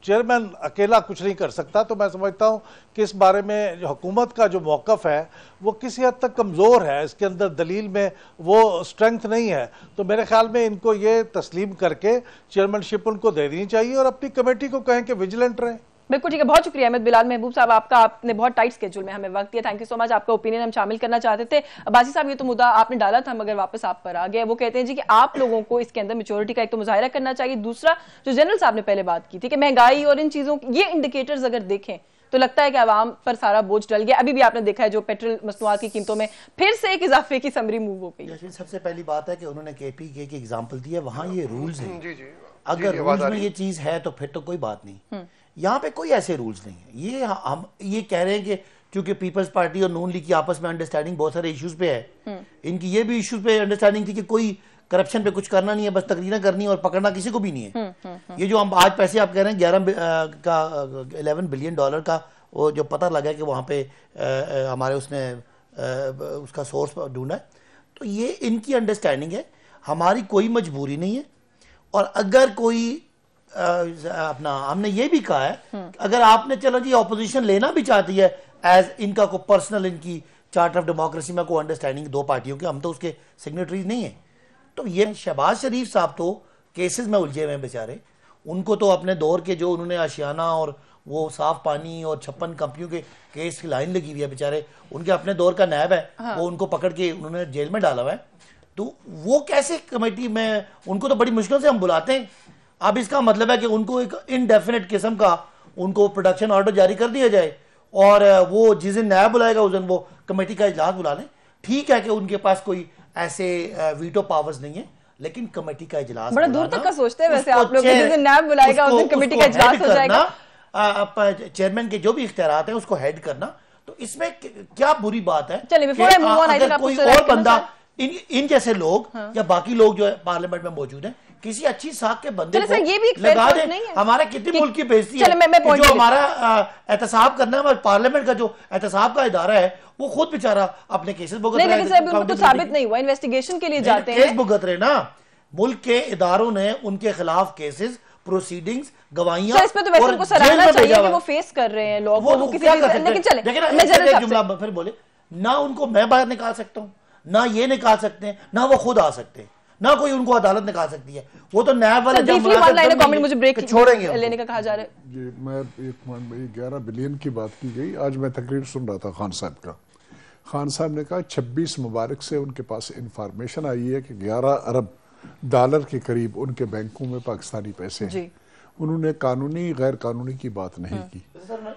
चेयरमैन अकेला कुछ नहीं कर सकता। तो मैं समझता हूँ कि इस बारे में हुकूमत का जो मौक़िफ़ है वो किसी हद तक कमज़ोर है, इसके अंदर दलील में वो स्ट्रेंथ नहीं है। तो मेरे ख्याल में इनको ये तस्लीम करके चेयरमैनशिप उनको दे देनी चाहिए और अपनी कमेटी को कहें कि विजिलेंट रहें। बिल्कुल ठीक है, बहुत शुक्रिया अहमद बिलाल। महबूब साहब आपका, आपने बहुत टाइट स्केड्यूल में हमें वक्त दिया, थैंक यू सो मच। आपका ओपिनियन हम शामिल करना चाहते थे। बाजी साहब, ये तो मुद्दा आपने डाला था मगर वापस आप पर आ गया। वो कहते हैं जी कि आप लोगों को इसके अंदर मेच्योरिटी का एक तो मुजाहिरा करना चाहिए, दूसरा जो जनरल साहब ने पहले बात की थी कि महंगाई और इन चीजों ये इंडिकेटर्स अगर देखें तो लगता है कि आवाम पर सारा बोझ डल गया। अभी भी आपने देखा है जो पेट्रोल मसनूआत की कीमतों में फिर से एक इजाफे की समरी मूव हो गई। सबसे पहली बात है कि उन्होंने केपीके की एग्जांपल दी है, वहां ये रूल्स हैं। अगर रूल्स में ये चीज है तो फिर तो कोई बात नहीं। यहाँ पे कोई ऐसे रूल्स नहीं है। ये हम ये कह रहे हैं कि क्योंकि पीपल्स पार्टी और नून लीग की आपस में अंडरस्टैंडिंग बहुत सारे इश्यूज पे है, इनकी ये भी इश्यूज पे अंडरस्टैंडिंग थी कि कोई करप्शन पे कुछ करना नहीं है, बस तकरीरें करनी है और पकड़ना किसी को भी नहीं है। ये जो हम आज पैसे आप कह रहे हैं 11 बिलियन डॉलर का, वो जो पता लगा कि वहाँ पे हमारे उसने उसका सोर्स ढूंढा है, तो ये इनकी अंडरस्टैंडिंग है, हमारी कोई मजबूरी नहीं है। और अगर कोई अपना हमने ये भी कहा है अगर आपने चलो जी ऑपोजिशन लेना भी चाहती है एज इनका को पर्सनल इनकी चार्टर ऑफ डेमोक्रेसी में कोई अंडरस्टैंडिंग दो पार्टियों के, हम तो उसके सिग्नेटरीज नहीं है। तो ये शहबाज शरीफ साहब तो केसेस में उलझे हुए हैं बेचारे, उनको तो अपने दौर के जो उन्होंने आशियाना और वो साफ पानी और 56 कंपनियों के केस की लाइन लगी हुई है बेचारे, उनके अपने दौर का नैब है, वो उनको पकड़ के उन्होंने जेल में डाला हुआ है। तो वो कैसे कमेटी में, उनको तो बड़ी मुश्किल से हम बुलाते हैं। अब इसका मतलब है कि उनको एक इनडेफिनेट किस्म का उनको प्रोडक्शन ऑर्डर जारी कर दिया जाए और वो जिस दिन नया बुलाएगा उस दिन वो कमेटी का इजलास बुला लें। ठीक है कि उनके पास कोई ऐसे वीटो पावर्स नहीं है, लेकिन कमेटी का इजलास बड़ा दूर तक का सोचते हैं वैसे आप लोग, जिस दिन नया बुलाएगा उस दिन कमेटी का इजलास हो जाएगा। चेयरमैन के जो भी इख्तियारात हैं उसको हेड करना, तो इसमें क्या बुरी बात है? अगर कोई और बंदा इन जैसे लोग या बाकी लोग जो है पार्लियामेंट में मौजूद हैं, किसी अच्छी साख के बंदे को ये भी लगा दें। हमारा कितनी मुल्क की बेइज्जती है जो हमारा एहतसाब करना है, हमारे पार्लियामेंट का जो एहतसाब का इदारा है वो खुद बेचारा अपने केसेस भुगत रहा है। लेकिन सर उनको तो साबित नहीं हुआ, इन्वेस्टिगेशन के लिए जाते हैं, केस भुगत रहे ना। मुल्क के इदारों ने उनके खिलाफ केसेस, प्रोसीडिंग्स, गवाहियां, इस पे तो वैसे उनको सराहना चाहिए कि वो फेस कर रहे हैं लोग, वो किसी लेकिन चले मैं जरा जुमला फिर बोले ना, उनको मैं बाहर निकाल सकता हूं ना, ये निकाल सकते हैं ना, वो खुद आ सकते हैं ना, कोई उनको अदालत निकाल सकती है। वो तो नैब वाले कमेंट मुझे ब्रेक छोड़ेंगे लेने का कहा जा रहा है। जी मैं 11 बिलियन की बात की गई, आज मैं तकरीर सुन रहा था खान साहब का। खान साहब ने कहा 26 मुबारक से उनके पास इंफॉर्मेशन आई है कि 11 अरब डॉलर के करीब उनके बैंकों में पाकिस्तानी पैसे हैं। उन्होंने कानूनी गैर कानूनी की बात नहीं की।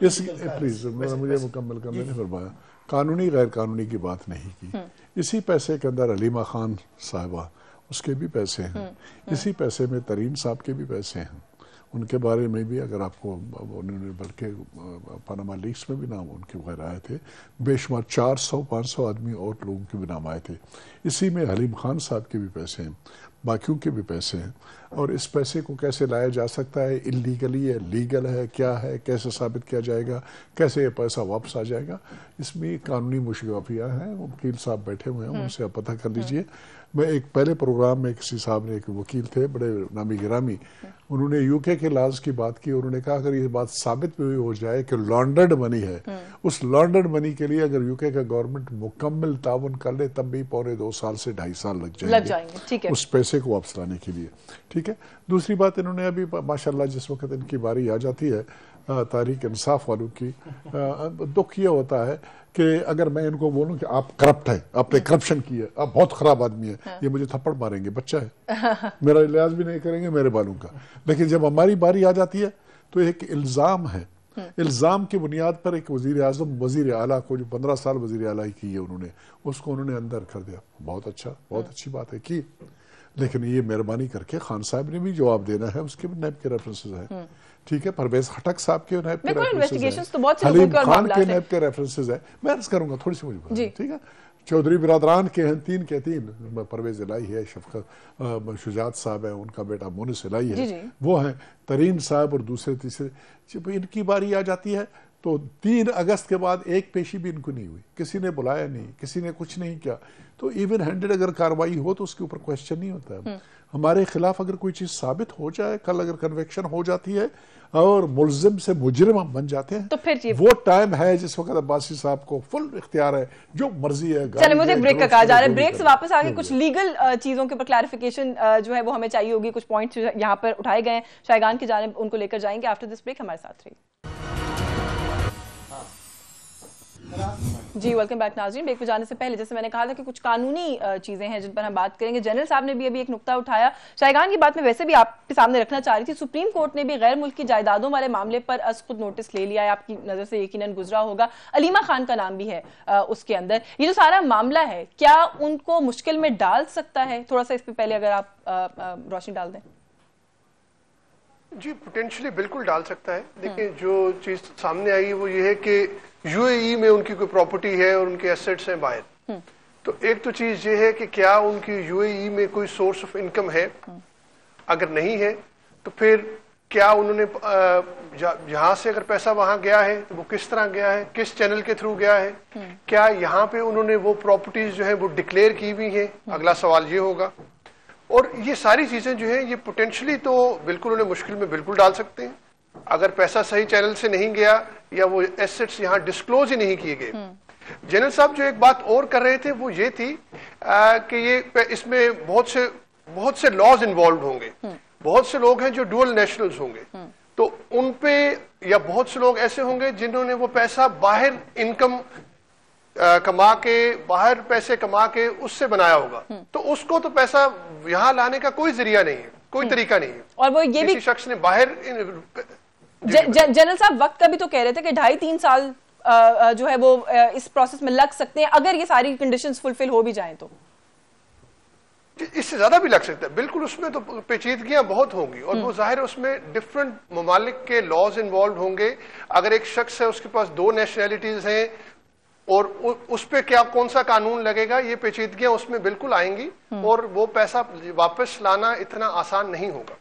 इस प्लीज मुझे मुकम्मल करने नहीं फरमाया, कानूनी गैर कानूनी की बात नहीं की। इसी पैसे के अंदर अलीमा खान साहिबा उसके भी पैसे हैं, इसी पैसे में तरीन साहब के भी पैसे हैं। उनके बारे में भी अगर आपको उन्होंने बल्कि पनामा लीक्स में भी नाम उनके वगैरह आए थे, बेशुमार 400-500 आदमी और लोगों के भी नाम आए थे। इसी में हलीम खान साहब के भी पैसे हैं। बाकियों के भी पैसे हैं, और इस पैसे को कैसे लाया जा सकता है, इलीगली है, लीगल है, क्या है, कैसे साबित किया जाएगा, कैसे ये पैसा वापस आ जाएगा, इसमें कानूनी मुश्किलात हैं। वकील साहब बैठे हुए हैं, उनसे आप पता कर लीजिए। मैं एक पहले प्रोग्राम में किसी साहब ने, एक वकील थे बड़े नामी गिरामी, उन्होंने यूके के लाज की बात की। उन्होंने कहा अगर ये बात साबित भी हो जाए कि लॉन्डर्ड मनी है, उस लॉन्डर्ड मनी के लिए अगर यूके का गवर्नमेंट मुकम्मल ताउन कर ले तब भी 2.25 साल से 2.5 साल लग जाएंगे ठीक है, उस पैसे को वापस लाने के लिए। ठीक है। दूसरी बात, इन्होंने अभी माशाल्लाह जिस वक्त इनकी बारी आ जाती है तारीख इंसाफ वालों की, दुख ये होता है कि अगर मैं इनको बोलूं कि आप करप्ट हैं, आपने करप्शन की है, आप बहुत खराब आदमी है, ये मुझे थप्पड़ मारेंगे, बच्चा है, मेरा लिहाज भी नहीं करेंगे मेरे बालों का। लेकिन जब हमारी बारी आ जाती है तो एक इल्जाम है, इल्जाम की बुनियाद पर एक वजीर आजम, वजीर आला को जो 15 साल वजीर आला की है उन्होंने, उसको उन्होंने अंदर कर दिया। बहुत अच्छा, बहुत अच्छी बात है की, लेकिन ये मेहरबानी करके खान साहब ने भी जवाब देना है, उसके भी नैब के रेफरेंसेस हैं। ठीक है, परवेज खटक साहब के नैब के रेफरेंसेस हैं, हलीम खान के नैब के रेफरेंसेस हैं। मैं अर्ज करूंगा थोड़ी सी मुझे, ठीक है, चौधरी बिरादरान के हैं, 3 के 3, परवेज इलाही है, शफकत शुजात साहब है, उनका बेटा मोनिस इलाही है, वो हैं तरीन साहब, और दूसरे तीसरे जब इनकी बारी आ जाती है तो 3 अगस्त के बाद एक पेशी भी इनको नहीं हुई, किसी ने बुलाया नहीं, किसी ने कुछ नहीं किया। तो इवन हैंडेड अगर कार्रवाई हो तो उसके ऊपर क्वेश्चन नहीं होता है। हमारे खिलाफ अगर कोई चीज साबित हो जाए, कल अगर कन्वेक्शन हो जाती है और मुल्जिम से मुजरिम बन जाते हैं, तो फिर वो टाइम है जिस वक्त अब्बासी साहब को फुल इख्तियार है, जो मर्जी है। चलिए, मुझे ब्रेक का कहा जा रहा है, ब्रेक से वापस आके कुछ लीगल चीजों के ऊपर क्लैरिफिकेशन जो है वो हमें चाहिए होगी। कुछ पॉइंट्स यहाँ पर उठाए गए हैं शायगान की जानिब, उनको लेकर जाएंगे। आफ्टर दिस ब्रेक हमारे साथ रहिए। जी, वेलकम बैक नाज़रीन। ब्रेक पे जाने से पहले जैसे मैंने कहा था कि कुछ कानूनी चीजें हैं जिन पर हम बात करेंगे। जनरल साहब ने भी अभी एक नुक्ता उठाया, शायगान की बात में वैसे भी आपके सामने रखना चाह रही थी। सुप्रीम कोर्ट ने भी गैर मुल्की जायदादों वाले मामले पर अज खुद नोटिस ले लिया है, आपकी नजर से यकीनन गुजरा होगा। अलीमा खान का नाम भी है उसके अंदर। ये जो सारा मामला है, क्या उनको मुश्किल में डाल सकता है? थोड़ा सा इस पर पहले अगर आप रोशनी डाल दें। जी, पोटेंशियली बिल्कुल डाल सकता है। देखिए, जो चीज सामने आई वो ये है कि यूएई में उनकी कोई प्रॉपर्टी है और उनके एसेट्स हैं बाहर। तो एक तो चीज ये है कि क्या उनकी यूएई में कोई सोर्स ऑफ इनकम है, अगर नहीं है तो फिर क्या उन्होंने जहां से अगर पैसा वहां गया है तो वो किस तरह गया है, किस चैनल के थ्रू गया है, क्या यहाँ पे उन्होंने वो प्रॉपर्टीज जो है वो डिक्लेयर की हुई है, अगला सवाल ये होगा। और ये सारी चीजें जो है ये पोटेंशियली तो बिल्कुल उन्हें मुश्किल में बिल्कुल डाल सकते हैं अगर पैसा सही चैनल से नहीं गया या वो एसेट्स यहाँ डिस्क्लोज ही नहीं किए गए। जनरल साहब जो एक बात और कर रहे थे वो ये थी कि ये इसमें बहुत से लॉज इन्वॉल्व होंगे, बहुत से लोग हैं जो डुअल नेशनल्स होंगे, तो उन पे या बहुत से लोग ऐसे होंगे जिन्होंने वो पैसा बाहर इनकम कमा के, बाहर पैसे कमा के उससे बनाया होगा, तो उसको तो पैसा यहाँ लाने का कोई जरिया नहीं है, कोई तरीका नहीं है। और वो ये भी शख्स ने बाहर जनरल साहब वक्त का भी तो कह रहे थे कि 2.5-3 साल जो है वो इस प्रोसेस में लग सकते हैं अगर ये सारी कंडीशंस फुलफिल हो भी जाएं तो। इससे ज्यादा भी लग सकता है बिल्कुल, उसमें तो पेचीदगियां बहुत होंगी और वो जाहिर उसमें डिफरेंट ममालिक के लॉज इन्वॉल्व होंगे। अगर एक शख्स है उसके पास 2 नेशनैलिटीज हैं और उस पे क्या कौन सा कानून लगेगा, ये पेचीदगियां उसमें बिल्कुल आएंगी और वो पैसा वापस लाना इतना आसान नहीं होगा।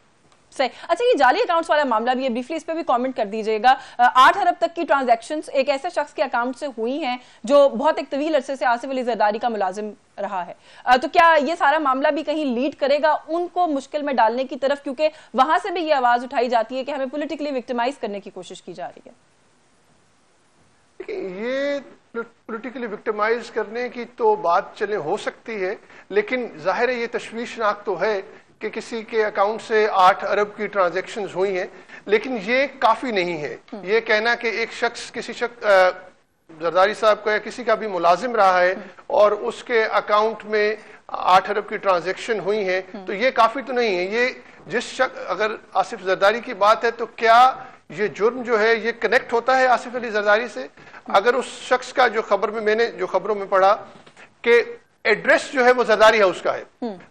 सही। अच्छा, ये जाली अकाउंट्स वाला मामला भी है, ब्रीफली इस पे भी कमेंट कर दीजिएगा। 8 अरब तक की ट्रांजैक्शंस एक ऐसे शख्स के अकाउंट से हुई हैं जो बहुत एक तवील अरसे से आसिफ अली जरदारी का मुलाजिम रहा है। तो क्या ये सारा मामला भी कहीं लीड करेगा उनको मुश्किल में डालने की तरफ, क्योंकि वहां से भी ये आवाज उठाई जाती है कि हमें पॉलिटिकली विक्टिमाइज करने की कोशिश की जा रही है। ये पॉलिटिकली विक्टिमाइज करने की तो बात चले हो सकती है, लेकिन जाहिर है ये तशवीशनाक तो है कि किसी के अकाउंट से 8 अरब की ट्रांजैक्शंस हुई हैं, लेकिन ये काफी नहीं है। ये कहना कि एक शख्स किसी शख्स जरदारी साहब का या किसी का भी मुलाजिम रहा है और उसके अकाउंट में 8 अरब की ट्रांजैक्शन हुई है, तो ये काफी तो नहीं है। ये जिस शख्स, अगर आसिफ जरदारी की बात है तो क्या ये जुर्म जो है ये कनेक्ट होता है आसिफ अली जरदारी से? अगर उस शख्स का जो मैंने जो खबरों में पढ़ा कि एड्रेस जो है वो जरदारी हाउस का है।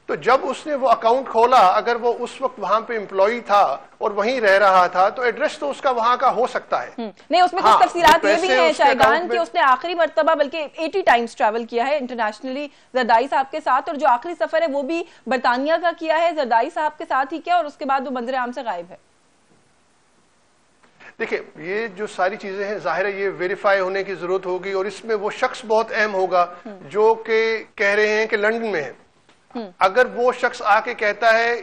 तो जब उसने वो अकाउंट खोला, अगर वो उस वक्त वहां पे एम्प्लॉई था और वहीं रह रहा था, तो एड्रेस तो उसका वहां का हो सकता है। नहीं, उसमें कुछ तफसीलात ये भी हैं शायगान कि उसने आखिरी मर्तबा बल्कि 80 टाइम्स ट्रैवल किया है इंटरनेशनली जरदारी साहब के साथ, और जो आखिरी सफर है वो भी बरतानिया का किया है, जरदारी साहब के साथ ही किया, और उसके बाद वो मंजर आम से गायब है। देखिए, ये जो सारी चीजें हैं, जाहिर है ये वेरीफाई होने की जरूरत होगी, और इसमें वो शख्स बहुत अहम होगा जो कि कह रहे हैं कि लंदन में है। अगर वो शख्स आके कहता है,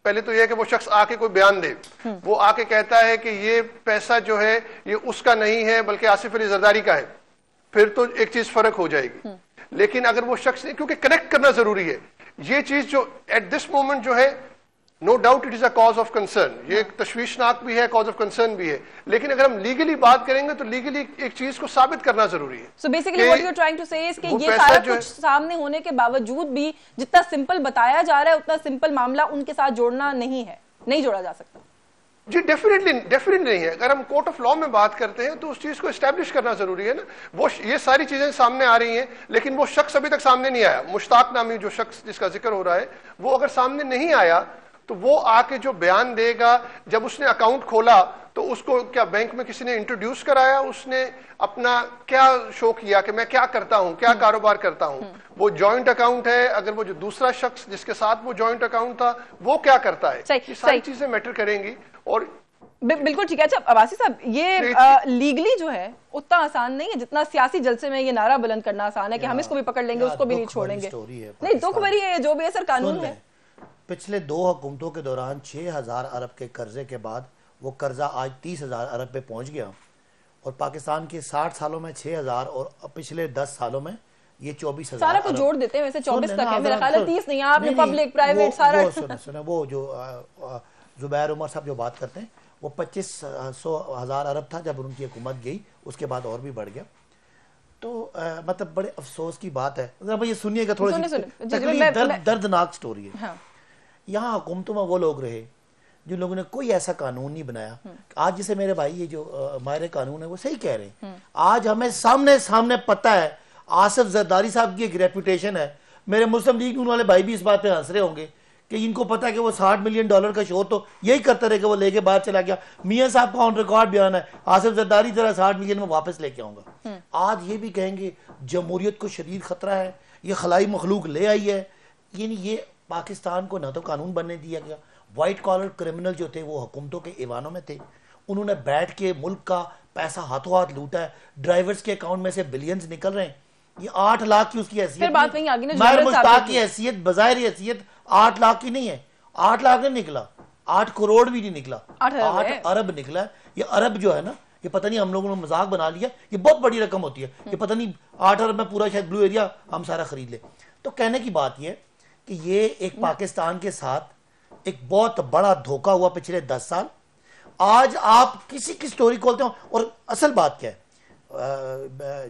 पहले तो यह है कि वो शख्स आके कोई बयान दे, वो आके कहता है कि ये पैसा जो है ये उसका नहीं है बल्कि आसिफ अली जरदारी का है, फिर तो एक चीज फर्क हो जाएगी। लेकिन अगर वो शख्स, क्योंकि कनेक्ट करना जरूरी है, ये चीज जो एट दिस मोमेंट जो है, no doubt it is a cause of concern, ये एक तशवीशनाक भी है, कॉज ऑफ कंसर्न भी है, लेकिन अगर हम लीगली बात करेंगे तो लीगली एक चीज को साबित करना जरूरी है। So basically what you are trying to say is कि ये सारा कुछ सामने होने के बावजूद भी जितना सिंपल बताया जा रहा है उतना सिंपल मामला उनके साथ जोड़ना नहीं है, नहीं जोड़ा जा सकता। जी डेफिनेटली नहीं है। अगर हम कोर्ट ऑफ लॉ में बात करते हैं तो उस चीज को एस्टैब्लिश करना जरूरी है ना। वो ये सारी चीजें सामने आ रही हैं, लेकिन वो शख्स अभी तक सामने नहीं आया। मुश्ताक नामी जो शख्स जिसका जिक्र हो रहा है, वो अगर सामने नहीं आया तो वो आके जो बयान देगा, जब उसने अकाउंट खोला तो उसको क्या बैंक में किसी ने इंट्रोड्यूस कराया, उसने अपना क्या शो किया कि मैं क्या करता हूं, क्या कारोबार करता हूं, वो जॉइंट अकाउंट है, अगर वो जो दूसरा शख्स जिसके साथ वो जॉइंट अकाउंट था वो क्या करता है, ये सारी चीजें मैटर करेंगी। और बिल्कुल ठीक है। अच्छा अब्बासी साहब, ये लीगली जो है उतना आसान नहीं है जितना सियासी जलसे में ये नारा बुलंद करना आसान है कि हम इसको भी पकड़ लेंगे, उसको भी नहीं छोड़ेंगे। नहीं, दुख भरी है, जो भी है सर, कानून है। पिछले 2 हुकूमतों के दौरान 6000 अरब के कर्जे के बाद वो कर्जा आज 30,000 अरब पे पहुंच गया, और पाकिस्तान के 60 सालों में 6000 और पिछले 10 सालों में ये 24,000। सारा को जोड़ देते हैं, वैसे 24 तक है मेरा ख्याल है, 30 नहीं, आपने पब्लिक प्राइवेट सारा सुना। वो जो जुबैर उमर साहब जो बात करते हैं, वो 25,000 अरब था जब उनकी हुकूमत गई, उसके बाद और भी बढ़ गया। तो मतलब बड़े अफसोस की बात है। ये सुनिएगा, थोड़ी दर्दनाक स्टोरी है। यहाँ हुकूमतों में वो लोग रहे जिन लोगों ने कोई ऐसा कानून नहीं बनाया। आज जैसे मेरे भाई ये जो मायरे कानून है वो सही कह रहे हैं। आज हमें सामने पता है आसिफ जरदारी साहब की एक रेपुटेशन है। मेरे मुस्लिम लीग वाले भाई भी इस बात पे हंस रहे होंगे कि इनको पता है कि वो $60 मिलियन का शो तो यही करता रहे कि वो लेके बाहर चला गया। मियां साहब का ऑन रिकॉर्ड बयान है, आसिफ जरदारी जरा 60 मिलियन में वापस लेके आऊंगा। आज ये भी कहेंगे जमहूरियत को शदीद खतरा है, ये खलाई मखलूक ले आई है। यानी ये पाकिस्तान को ना तो कानून बनने दिया गया। व्हाइट कॉलर क्रिमिनल जो थे वो हुकूमतों के ईवानों में थे, उन्होंने बैठ के मुल्क का पैसा हाथों हाथ लूटा है। ड्राइवर्स के अकाउंट में से बिलियंस निकल रहे हैं। ये 8 लाख की उसकी हैसियत, मुश्ताक की हैसियत, बजायर हैसियत 8 लाख की नहीं है। 8 लाख नहीं निकला, 8 करोड़ भी नहीं निकला, 8 अरब निकला। ये अरब जो है ना, ये पता नहीं हम लोगों ने मजाक बना लिया, ये बहुत बड़ी रकम होती है। ये पता नहीं 8 अरब में पूरा शायद ब्लू एरिया हम सारा खरीद ले। तो कहने की बात ये कि ये एक पाकिस्तान के साथ एक बहुत बड़ा धोखा हुआ पिछले 10 साल। आज आप किसी की स्टोरी खोलते हो, और असल बात क्या है,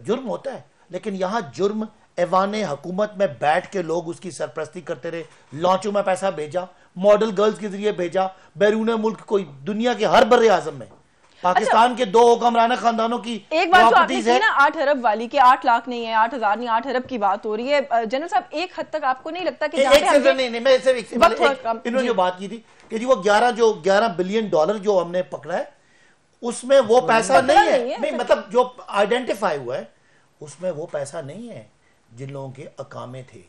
जुर्म होता है, लेकिन यहां जुर्म ऐवाने हुकूमत में बैठ के लोग उसकी सरपरस्ती करते रहे। लॉन्चों में पैसा भेजा, मॉडल गर्ल्स के जरिए भेजा, बैरून मुल्क कोई दुनिया के हर बर्रे आजम में पाकिस्तान के 2 हुक्मराना खानदानों की एक बात जो आपने की ना 8 अरब वाली के 8 लाख नहीं है, 8,000 नहीं, 8 अरब की बात हो रही है। जनरल साहब, एक हद तक आपको नहीं लगता कि इन्होंने जो बात की थी कि जी वो 11 बिलियन डॉलर जो हमने पकड़ा है उसमें वो पैसा नहीं है, नहीं मतलब जो आइडेंटिफाई हुआ है उसमें वो पैसा नहीं है जिन लोगों के अकामे थे।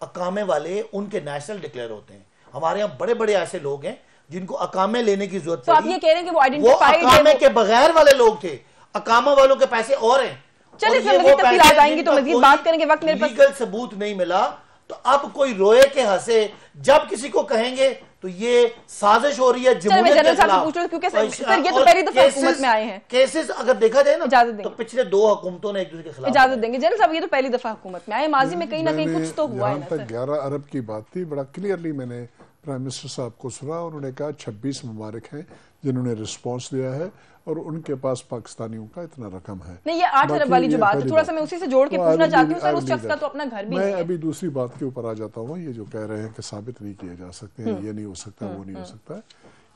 अकामे वाले उनके नेशनल डिक्लेयर होते हैं। हमारे यहाँ बड़े बड़े ऐसे लोग हैं जिनको अकामे लेने की जरूरत पड़ी। तो आप ये कह रहे हैं कि वो आइडेंटिफाइड है, अकामे के बगैर वाले लोग थे, अकामा वालों के पैसे और हैं। चलिए सर, मजीद तफसीलात आएंगी तो मजीद बात करेंगे। वक्त मेरे पास लीगल सबूत नहीं मिला तो अब कोई रोए के हंसे। जब किसी को कहेंगे तो ये साजिश हो रही है जमहूरियत के खिलाफ, क्योंकि सर ये तो पहली दफा हुकूमत में आए हैं। केसेस अगर देखा जाए ना तो पिछले 2 हुकूमतों ने एक दूसरे के खिलाफ इजाजत देंगे। जनरल साहब, ये तो पहली दफा हुकूमत में आए, माजी में कहीं ना कहीं कुछ तो हुआ है ना सर। 11 अरब की बात थी, बड़ा क्लियरली मैंने प्राइम मिनिस्टर साहब को सुना। उन्होंने कहा 26 ममालिक हैं जिन्होंने रिस्पॉन्स दिया है और उनके पास पाकिस्तानियों का इतना रकम है। नहीं, ये 8 अरब वाली जो बात है, थोड़ा सा मैं उसी से जोड़ के पूछना चाहती हूँ सर। उस शख्स का तो अपना घर भी मैं है। अभी दूसरी बात के ऊपर आ जाता हूँ। ये जो कह रहे हैं कि साबित नहीं किए जा सकते हैं, ये नहीं हो सकता, वो नहीं हो सकता,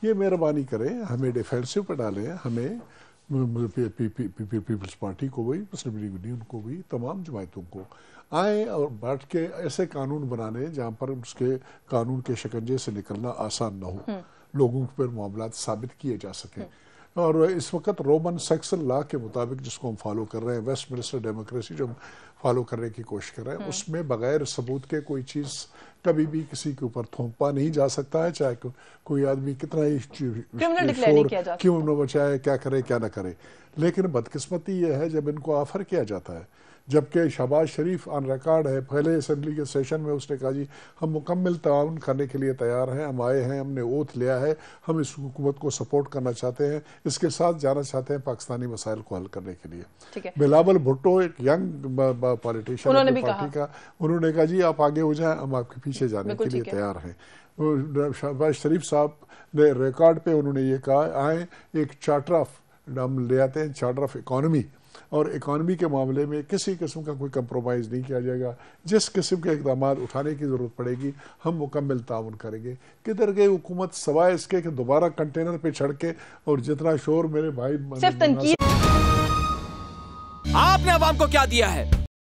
ये मेहरबानी करें, हमें डिफेंसिव पर डालें, हमें पीपल्स पार्टी को भी, मुस्लिम लीग यूनियन को भी, तमाम जमातों को आए और बैठ के ऐसे कानून बनाने जहाँ पर उसके कानून के शिकंजे से निकलना आसान न हो, लोगों पर मामलात साबित किए जा सकें। और इस वक्त रोमन सेक्शन लॉ के मुताबिक जिसको हम फॉलो कर रहे हैं, वेस्टमिनिस्टर डेमोक्रेसी जो हम फॉलो करने की कोशिश कर रहे हैं, उसमें बगैर सबूत के कोई चीज़ कभी भी किसी के ऊपर थोपा नहीं जा सकता है, चाहे कोई आदमी कितना ही शोर क्यों न बचाए, क्या करे क्या ना करे। लेकिन बदकिस्मती यह है जब इनको ऑफर किया जाता है, जबकि शहबाज शरीफ ऑन रिकॉर्ड है, पहले असेंबली के सेशन में उसने कहा जी हम मुकम्मल ताउन करने के लिए तैयार हैं, हम आए हैं, हमने ओथ लिया है, हम इस हुकूमत को सपोर्ट करना चाहते हैं, इसके साथ जाना चाहते हैं पाकिस्तानी मसाइल को हल करने के लिए। बिलावल भुट्टो एक यंग पॉलिटिशियन पार्टी का, उन्होंने कहा जी आप आगे हो जाएं, हम आपके पीछे जाने के लिए तैयार हैं। शहबाज शरीफ साहब ने रिकॉर्ड पे उन्होंने ये कहा आए एक चार्टर ऑफ, हम ले आते हैं चार्टर ऑफ इकॉनमी, और इकॉनमी के मामले में किसी किस्म का कोई कंप्रोमाइज़ नहीं किया जाएगा, जिस किस्म के इक़दाम उठाने की ज़रूरत पड़ेगी हम मुकम्मल ताउन करेंगे। किधर गई हुकूमत सवाए इसके कि दोबारा कंटेनर पे चढ़ के और जितना शोर मेरे भाई सिर्फ तनकीद। आपने अवाम को क्या दिया है?